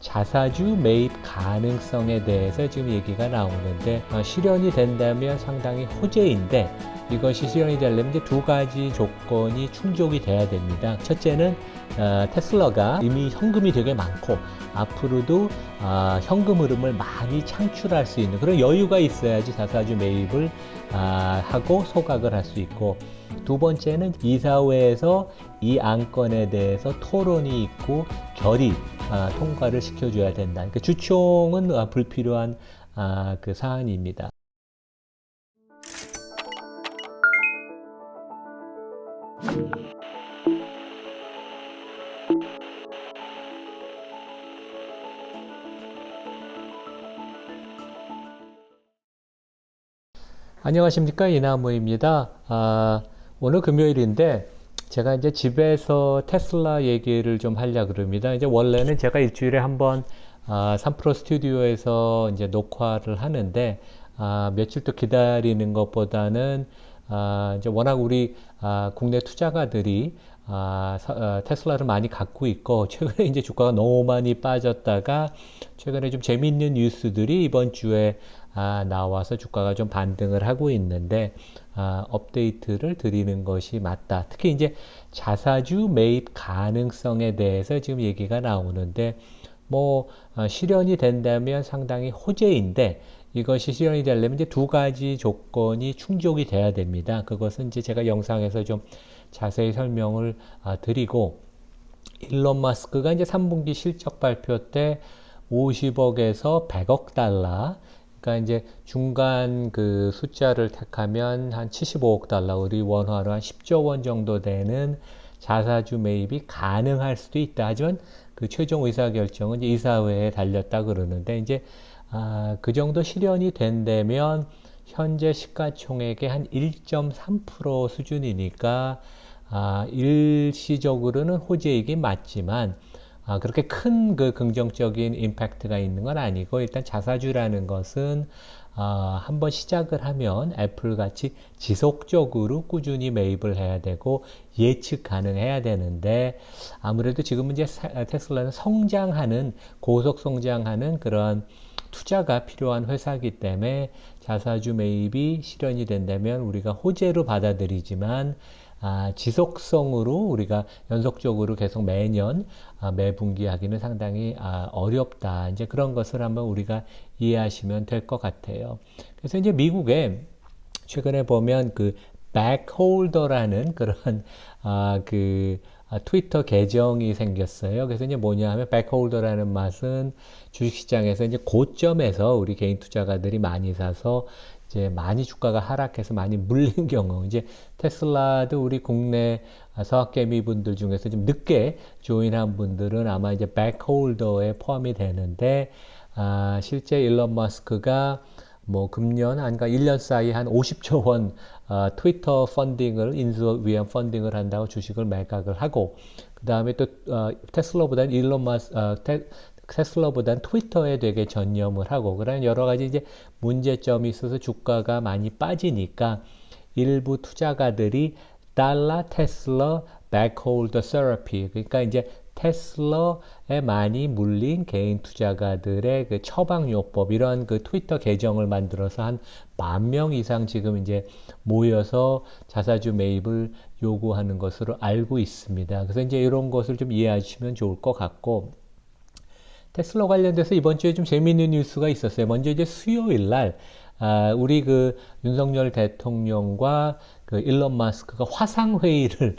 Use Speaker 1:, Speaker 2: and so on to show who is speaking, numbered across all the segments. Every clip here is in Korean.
Speaker 1: 자사주 매입 가능성에 대해서 지금 얘기가 나오는데 실현이 된다면 상당히 호재인데 이것이 실현이 되려면 이제 두 가지 조건이 충족이 돼야 됩니다. 첫째는 테슬라가 이미 현금이 되게 많고 앞으로도 현금 흐름을 많이 창출할 수 있는 그런 여유가 있어야지 자사주 매입을 하고 소각을 할 수 있고, 두 번째는 이사회에서 이 안건에 대해서 토론이 있고 결의 통과를 시켜줘야 된다. 그러니까 주총은 불필요한 그 사안입니다. 안녕하십니까, 이나무입니다. 오늘 금요일인데 제가 이제 집에서 테슬라 얘기를 좀 하려고 그럽니다. 이제 원래는 제가 일주일에 한번 3프로 스튜디오에서 이제 녹화를 하는데 며칠 또 기다리는 것보다는 이제 워낙 우리 국내 투자가들이 테슬라를 많이 갖고 있고 최근에 이제 주가가 너무 많이 빠졌다가 최근에 좀 재미있는 뉴스들이 이번 주에 나와서 주가가 좀 반등을 하고 있는데 업데이트를 드리는 것이 맞다. 특히 이제 자사주 매입 가능성에 대해서 지금 얘기가 나오는데 실현이 된다면 상당히 호재인데 이것이 실현이 되려면 이제 두 가지 조건이 충족이 돼야 됩니다. 그것은 이제 제가 영상에서 좀 자세히 설명을 드리고, 일론 머스크가 이제 3분기 실적 발표 때 50억에서 100억 달러, 그러니까 이제 중간 그 숫자를 택하면 한 75억 달러, 우리 원화로 한 10조 원 정도 되는 자사주 매입이 가능할 수도 있다. 하지만 그 최종 의사결정은 이제 이사회에 달렸다 그러는데, 이제 그 정도 실현이 된다면 현재 시가총액의 한 1.3% 수준이니까 일시적으로는 호재이긴 맞지만 그렇게 큰 그 긍정적인 임팩트가 있는 건 아니고, 일단 자사주라는 것은 한번 시작을 하면 애플 같이 지속적으로 꾸준히 매입을 해야 되고 예측 가능해야 되는데, 아무래도 지금은 이제 테슬라는 성장하는, 고속 성장하는 그런 투자가 필요한 회사이기 때문에 자사주 매입이 실현이 된다면 우리가 호재로 받아들이지만 지속성으로 우리가 연속적으로 계속 매년 매분기 하기는 상당히 어렵다. 이제 그런 것을 한번 우리가 이해하시면 될 것 같아요. 그래서 이제 미국에 최근에 보면 그 백홀더라는 그런 트위터 계정이 생겼어요. 그래서 이제 뭐냐 하면 백홀더라는 맛은 주식시장에서 이제 고점에서 우리 개인 투자가들이 많이 사서 이제 많이 주가가 하락해서 많이 물린 경우, 이제 테슬라도 우리 국내 서학개미 분들 중에서 좀 늦게 조인한 분들은 아마 이제 백홀더에 포함이 되는데, 실제 일론 머스크가 금년, 그러니까 1년 사이 한 50조 원 트위터 펀딩을, 인수 위한 펀딩을 한다고 주식을 매각을 하고, 그 다음에 또 테슬라보다는 테슬라보다는 트위터에 되게 전념을 하고, 그런 여러 가지 이제 문제점이 있어서 주가가 많이 빠지니까 일부 투자가들이 달러 테슬라 백홀더 세러피, 그러니까 이제 테슬라에 많이 물린 개인 투자가들의 그 처방요법, 이런 그 트위터 계정을 만들어서 한 10,000명 이상 지금 이제 모여서 자사주 매입을 요구하는 것으로 알고 있습니다. 그래서 이제 이런 것을 좀 이해하시면 좋을 것 같고, 테슬라 관련돼서 이번 주에 좀 재미있는 뉴스가 있었어요. 먼저 이제 수요일 날 우리 그 윤석열 대통령과 그 일론 머스크가 화상회의를,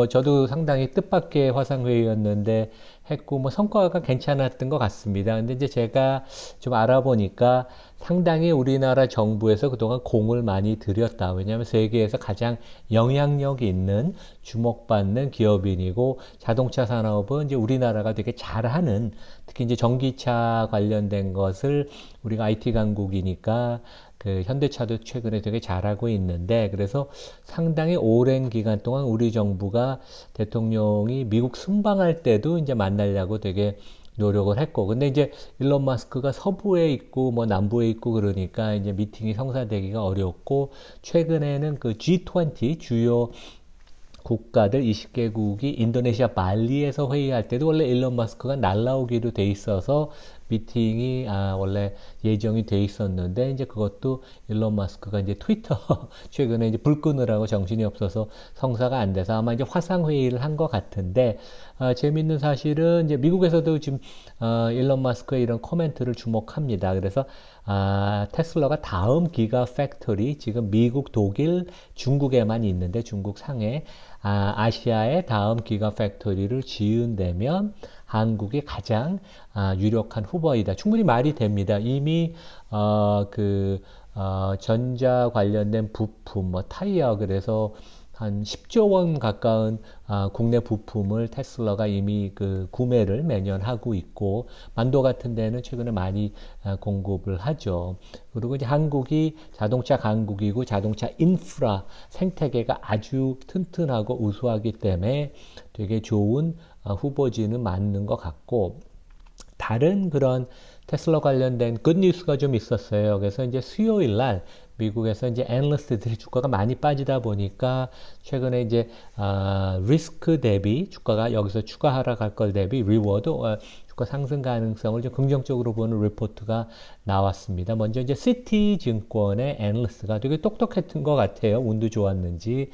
Speaker 1: 저도 상당히 뜻밖의 화상회의였는데 했고, 성과가 괜찮았던 것 같습니다. 근데 이제 제가 좀 알아보니까 상당히 우리나라 정부에서 그동안 공을 많이 들였다. 왜냐하면 세계에서 가장 영향력 있는, 주목받는 기업인이고, 자동차 산업은 이제 우리나라가 되게 잘하는, 특히 이제 전기차 관련된 것을 우리가 IT 강국이니까 그 현대차도 최근에 되게 잘하고 있는데, 그래서 상당히 오랜 기간 동안 우리 정부가 대통령이 미국 순방할 때도 이제 만나려고 되게 노력을 했고, 근데 이제 일론 머스크가 서부에 있고 남부에 있고 그러니까 이제 미팅이 성사되기가 어렵고, 최근에는 그 G20 주요 국가들 20개국이 인도네시아 발리에서 회의할 때도 원래 일론 머스크가 날라오기로 돼 있어서 미팅이 원래 예정이 돼 있었는데 이제 그것도 일론 머스크가 이제 트위터 최근에 이제 불 끄느라고 정신이 없어서 성사가 안 돼서 아마 이제 화상 회의를 한 것 같은데 재밌는 사실은 이제 미국에서도 지금 일론 머스크의 이런 코멘트를 주목합니다. 그래서 테슬라가 다음 기가 팩토리 지금 미국, 독일, 중국에만 있는데 중국 상해 아시아의 다음 기가 팩토리를 지은다면 한국이 가장 유력한 후보이다. 충분히 말이 됩니다. 이미 전자 관련된 부품, 뭐 타이어 그래서 한 10조 원 가까운 국내 부품을 테슬라가 이미 구매를 매년 하고 있고 만도 같은 데는 최근에 많이 공급을 하죠. 그리고 이제 한국이 자동차 강국이고 자동차 인프라 생태계가 아주 튼튼하고 우수하기 때문에 되게 좋은 후보지는 맞는 것 같고 다른 그런 테슬라 관련된 굿뉴스가 좀 있었어요. 그래서 이제 수요일 날 미국에서 이제 애널리스트들이 주가가 많이 빠지다 보니까 최근에 이제 리스크 대비 주가가 여기서 추가 하락할 걸 대비 리워드 주가 상승 가능성을 좀 긍정적으로 보는 리포트가 나왔습니다. 먼저 이제 시티 증권의 애널리스트가 되게 똑똑했던 것 같아요. 운도 좋았는지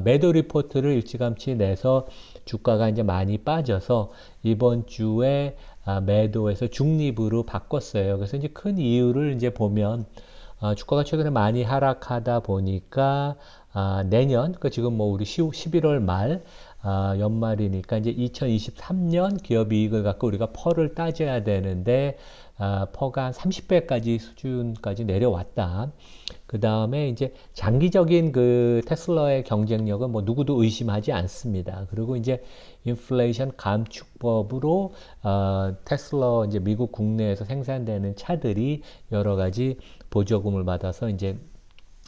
Speaker 1: 매도 리포트를 일찌감치 내서 주가가 이제 많이 빠져서 이번 주에 매도에서 중립으로 바꿨어요. 그래서 이제 큰 이유를 이제 보면 주가가 최근에 많이 하락하다 보니까 내년, 그 지금 뭐 우리 11월 말 연말이니까 이제 2023년 기업이익을 갖고 우리가 펄을 따져야 되는데 퍼가 한 30배까지 수준까지 내려왔다. 그 다음에 이제 장기적인 그 테슬라의 경쟁력은 뭐 누구도 의심하지 않습니다. 그리고 이제 인플레이션 감축법으로 테슬라 이제 미국 국내에서 생산되는 차들이 여러 가지 보조금을 받아서 이제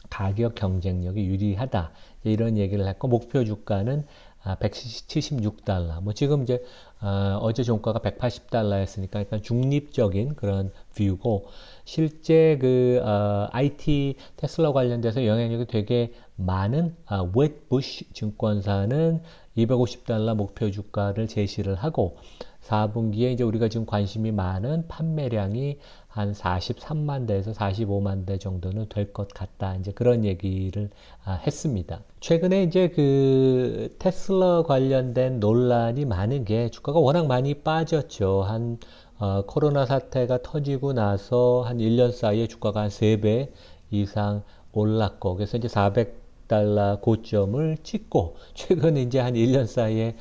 Speaker 1: 가격 경쟁력이 유리하다. 이런 얘기를 했고 목표 주가는 176달러. 뭐 지금 이제 어제 종가가 180달러였으니까 약간 중립적인 그런 뷰고 실제 IT 테슬라 관련돼서 영향력이 되게 많은 웨트부시 증권사는 250달러 목표 주가를 제시를 하고 4분기에 이제 우리가 지금 관심이 많은 판매량이 한 43만 대에서 45만 대 정도는 될 것 같다. 이제 그런 얘기를 했습니다. 최근에 이제 테슬라 관련된 논란이 많은 게 주가가 워낙 많이 빠졌죠. 코로나 사태가 터지고 나서 한 1년 사이에 주가가 한 3배 이상 올랐고, 그래서 이제 400달러 고점을 찍고, 최근 이제 한 1년 사이에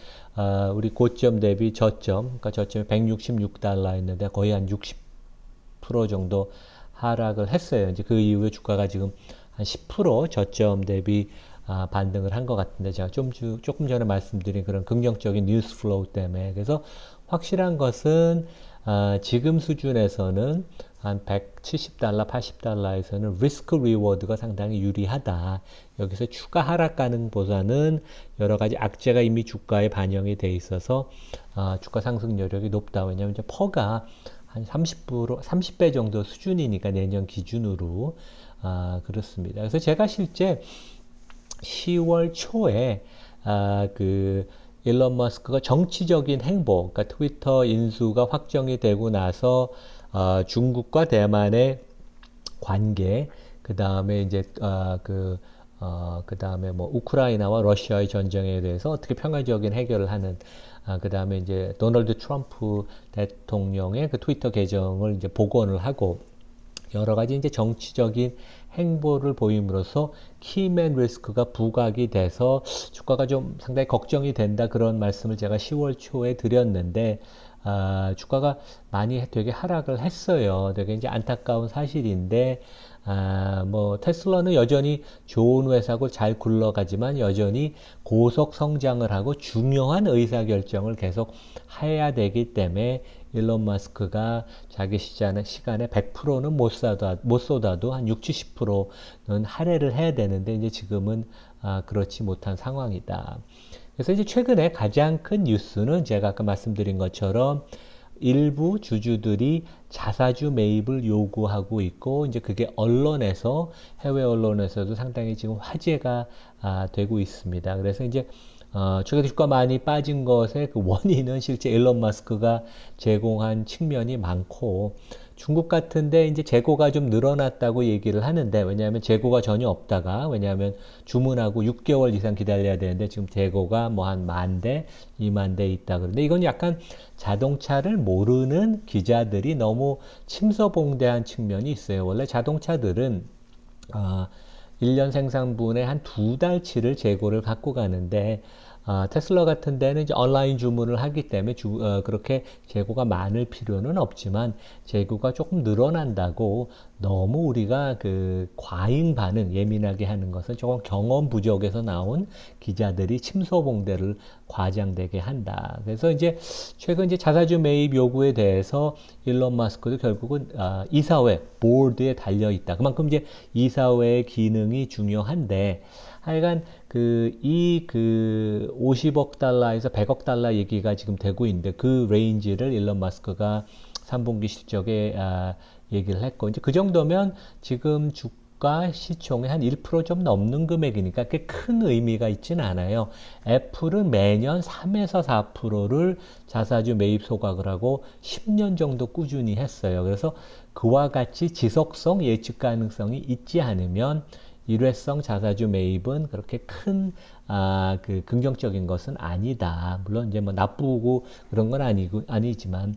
Speaker 1: 우리 고점 대비 저점, 그러니까 저점이 166달러였는데 거의 한 60% 정도 하락을 했어요. 이제 그 이후에 주가가 지금 한 10% 저점 대비 반등을 한 것 같은데 제가 조금 전에 말씀드린 그런 긍정적인 뉴스 플로우 때문에 그래서 확실한 것은 지금 수준에서는 한 170달러, 80달러에서는 리스크 리워드가 상당히 유리하다. 여기서 추가 하락 가능보다는 여러 가지 악재가 이미 주가에 반영이 돼 있어서 주가 상승 여력이 높다. 왜냐하면 이제 퍼가 한 30배 정도 수준이니까 내년 기준으로 그렇습니다. 그래서 제가 실제 10월 초에 일론 머스크가 정치적인 행보, 그러니까 트위터 인수가 확정이 되고 나서 중국과 대만의 관계, 그 다음에 이제 그 다음에 뭐 우크라이나와 러시아의 전쟁에 대해서 어떻게 평화적인 해결을 하는, 그 다음에 이제 도널드 트럼프 대통령의 그 트위터 계정을 이제 복원을 하고 여러 가지 이제 정치적인 행보를 보임으로써 키맨 리스크가 부각이 돼서 주가가 좀 상당히 걱정이 된다 그런 말씀을 제가 10월 초에 드렸는데 주가가 많이 되게 하락을 했어요. 되게 이제 안타까운 사실인데 뭐 테슬라는 여전히 좋은 회사고 잘 굴러가지만 여전히 고속 성장을 하고 중요한 의사결정을 계속 해야 되기 때문에 일론 머스크가 자기 시간에 100%는 못 쏟아도 한 60, 70%는 할애를 해야 되는데 이제 지금은 그렇지 못한 상황이다. 그래서 이제 최근에 가장 큰 뉴스는 제가 아까 말씀드린 것처럼 일부 주주들이 자사주 매입을 요구하고 있고 이제 그게 언론에서 해외 언론에서도 상당히 지금 화제가 되고 있습니다. 그래서 이제 최근에 주가 많이 빠진 것의 그 원인은 실제 일론 머스크가 제공한 측면이 많고 중국 같은데 이제 재고가 좀 늘어났다고 얘기를 하는데 왜냐하면 재고가 전혀 없다가 왜냐하면 주문하고 6개월 이상 기다려야 되는데 지금 재고가 뭐 한 10,000대, 20,000대 있다 그런데 이건 약간 자동차를 모르는 기자들이 너무 침소봉대한 측면이 있어요. 원래 자동차들은 1년 생산분의 한 2달치를 재고를 갖고 가는데 테슬라 같은 데는 이제 온라인 주문을 하기 때문에 그렇게 재고가 많을 필요는 없지만 재고가 조금 늘어난다고 너무 우리가 그 과잉 반응 예민하게 하는 것은 조금 경험 부족에서 나온 기자들이 침소봉대를 과장되게 한다. 그래서 이제 최근 이제 자사주 매입 요구에 대해서 일론 머스크도 결국은 이사회 보드에 달려 있다. 그만큼 이제 이사회의 기능이 중요한데 하여간 그 50억 달러에서 100억 달러 얘기가 지금 되고 있는데 그 레인지를 일론 머스크가 3분기 실적에 얘기를 했고 이제 그 정도면 지금 주가 시총의 한 1% 좀 넘는 금액이니까 꽤 큰 의미가 있지는 않아요. 애플은 매년 3에서 4%를 자사주 매입 소각을 하고 10년 정도 꾸준히 했어요. 그래서 그와 같이 지속성 예측 가능성이 있지 않으면 일회성 자사주 매입은 그렇게 큰, 그 긍정적인 것은 아니다. 물론 이제 뭐 나쁘고 그런 건 아니지만.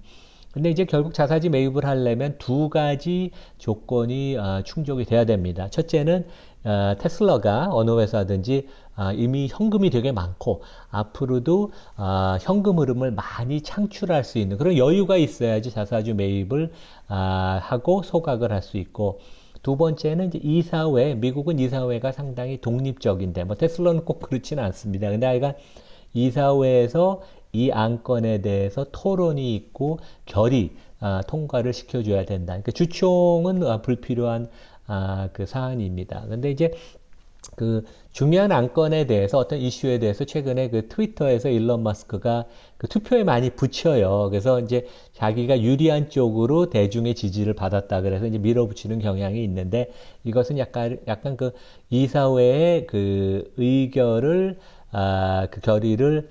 Speaker 1: 근데 이제 결국 자사주 매입을 하려면 두 가지 조건이 충족이 돼야 됩니다. 첫째는 테슬라가 어느 회사든지 이미 현금이 되게 많고 앞으로도 현금 흐름을 많이 창출할 수 있는 그런 여유가 있어야지 자사주 매입을 하고 소각을 할 수 있고 두 번째는 이제 이사회, 미국은 이사회가 상당히 독립적인데, 뭐 테슬라는 꼭 그렇지는 않습니다. 근데 하여간 이사회에서 이 안건에 대해서 토론이 있고 결의, 통과를 시켜줘야 된다. 그러니까 주총은 불필요한 그 사안입니다. 근데 이제 그 중요한 안건에 대해서 어떤 이슈에 대해서 최근에 그 트위터에서 일론 머스크가 그 투표에 많이 붙여요. 그래서 이제 자기가 유리한 쪽으로 대중의 지지를 받았다. 그래서 이제 밀어붙이는 경향이 있는데 이것은 약간 그 이사회의 그 의결을 그 결의를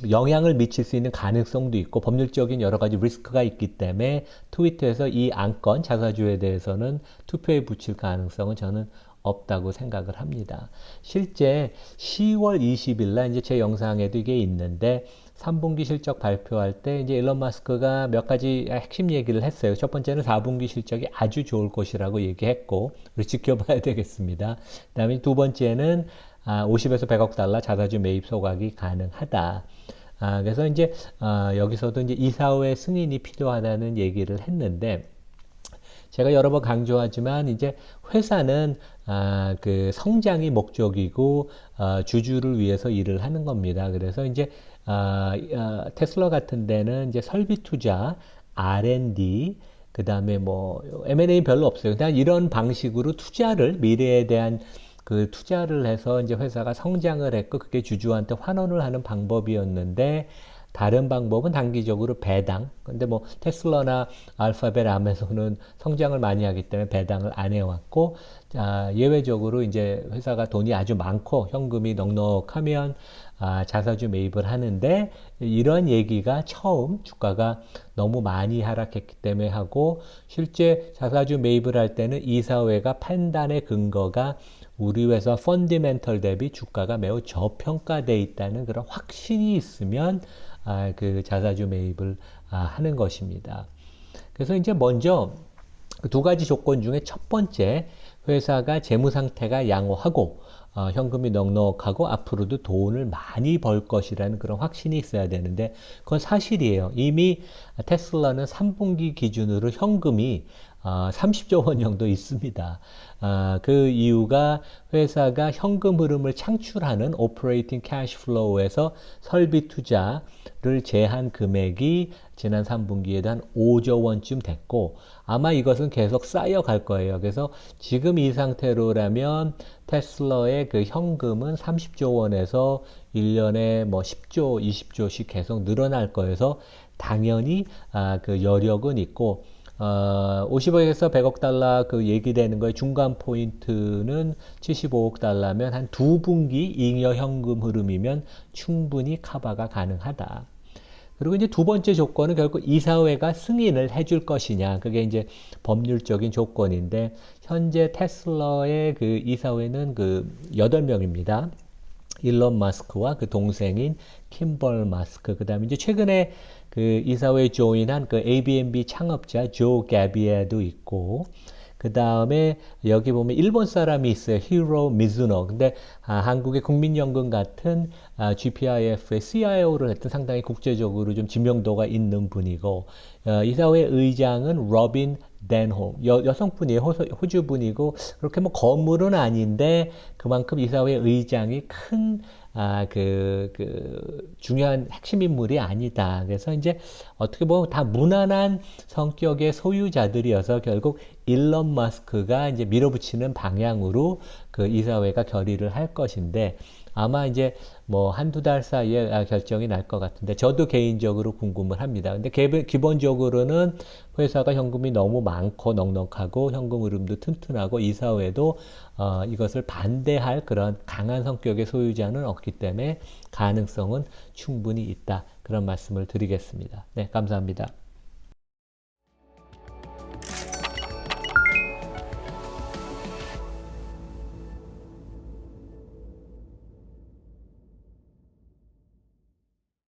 Speaker 1: 영향을 미칠 수 있는 가능성도 있고 법률적인 여러 가지 리스크가 있기 때문에 트위터에서 이 안건 자사주에 대해서는 투표에 붙일 가능성은 저는 없다고 생각을 합니다. 실제 10월 20일 날 이제 제 영상에도 이게 있는데 3분기 실적 발표할 때 이제 일론 머스크가 몇 가지 핵심 얘기를 했어요. 첫 번째는 4분기 실적이 아주 좋을 것이라고 얘기했고 우리 지켜봐야 되겠습니다. 그다음에 두 번째는 50에서 100억 달러 자사주 매입 소각이 가능하다. 그래서 이제 여기서도 이제 이사회 승인이 필요하다는 얘기를 했는데 제가 여러 번 강조하지만 이제 회사는 그 성장이 목적이고 주주를 위해서 일을 하는 겁니다. 그래서 이제 테슬라 같은 데는 이제 설비 투자, R&D, 그 다음에 뭐 M&A 별로 없어요. 그냥 이런 방식으로 투자를 미래에 대한 그 투자를 해서 이제 회사가 성장을 했고 그게 주주한테 환원을 하는 방법이었는데 다른 방법은 단기적으로 배당. 근데 뭐 테슬라나 알파벳 아마존은 성장을 많이 하기 때문에 배당을 안 해왔고 예외적으로 이제 회사가 돈이 아주 많고 현금이 넉넉하면 자사주 매입을 하는데 이런 얘기가 처음 주가가 너무 많이 하락했기 때문에 하고 실제 자사주 매입을 할 때는 이사회가 판단의 근거가 우리 회사 펀디멘털 대비 주가가 매우 저평가되어 있다는 그런 확신이 있으면 그 자사주 매입을 하는 것입니다. 그래서 이제 먼저 그 두 가지 조건 중에 첫 번째 회사가 재무 상태가 양호하고 현금이 넉넉하고 앞으로도 돈을 많이 벌 것이라는 그런 확신이 있어야 되는데 그건 사실이에요. 이미 테슬라는 3분기 기준으로 현금이 30조 원 정도 있습니다. 그 이유가 회사가 현금 흐름을 창출하는 오퍼레이팅 캐시 플로우에서 설비 투자를 제한 금액이 지난 3분기에도 한 5조 원쯤 됐고 아마 이것은 계속 쌓여갈 거예요. 그래서 지금 이 상태로라면 테슬라의 그 현금은 30조 원에서 1년에 뭐 10조, 20조씩 계속 늘어날 거여서 당연히 그 여력은 있고 50억에서 100억 달러 그 얘기되는 거의 중간 포인트는 75억 달러면 한 두 분기 잉여 현금 흐름이면 충분히 커버가 가능하다. 그리고 이제 두 번째 조건은 결국 이사회가 승인을 해줄 것이냐. 그게 이제 법률적인 조건인데, 현재 테슬라의 그 이사회는 그 8명입니다. 일론 마스크와 그 동생인 킴벌 마스크, 그 다음에 이제 최근에 그 이사회에 조인한 그 에이비앤비 창업자 조 가비에도 있고, 그 다음에 여기 보면 일본 사람이 있어요. 히로 미즈노. 근데 한국의 국민연금 같은 GPIF의 CIO를 했던 상당히 국제적으로 좀知名도가 있는 분이고, 이사회 의장은 로빈 댄홈, 여성분이에요. 호주 분이고, 그렇게 뭐 거물은 아닌데 그만큼 이사회 의장이 큰 중요한 핵심 인물이 아니다. 그래서 이제 어떻게 보면 다 무난한 성격의 소유자들이어서 결국 일론 머스크가 이제 밀어붙이는 방향으로 그 이사회가 결의를 할 것인데, 아마 이제 뭐 한두 달 사이에 결정이 날 것 같은데, 저도 개인적으로 궁금을 합니다. 근데 기본적으로는 회사가 현금이 너무 많고 넉넉하고 현금 흐름도 튼튼하고 이사회도 이것을 반대할 그런 강한 성격의 소유자는 없기 때문에 가능성은 충분히 있다. 그런 말씀을 드리겠습니다. 네, 감사합니다.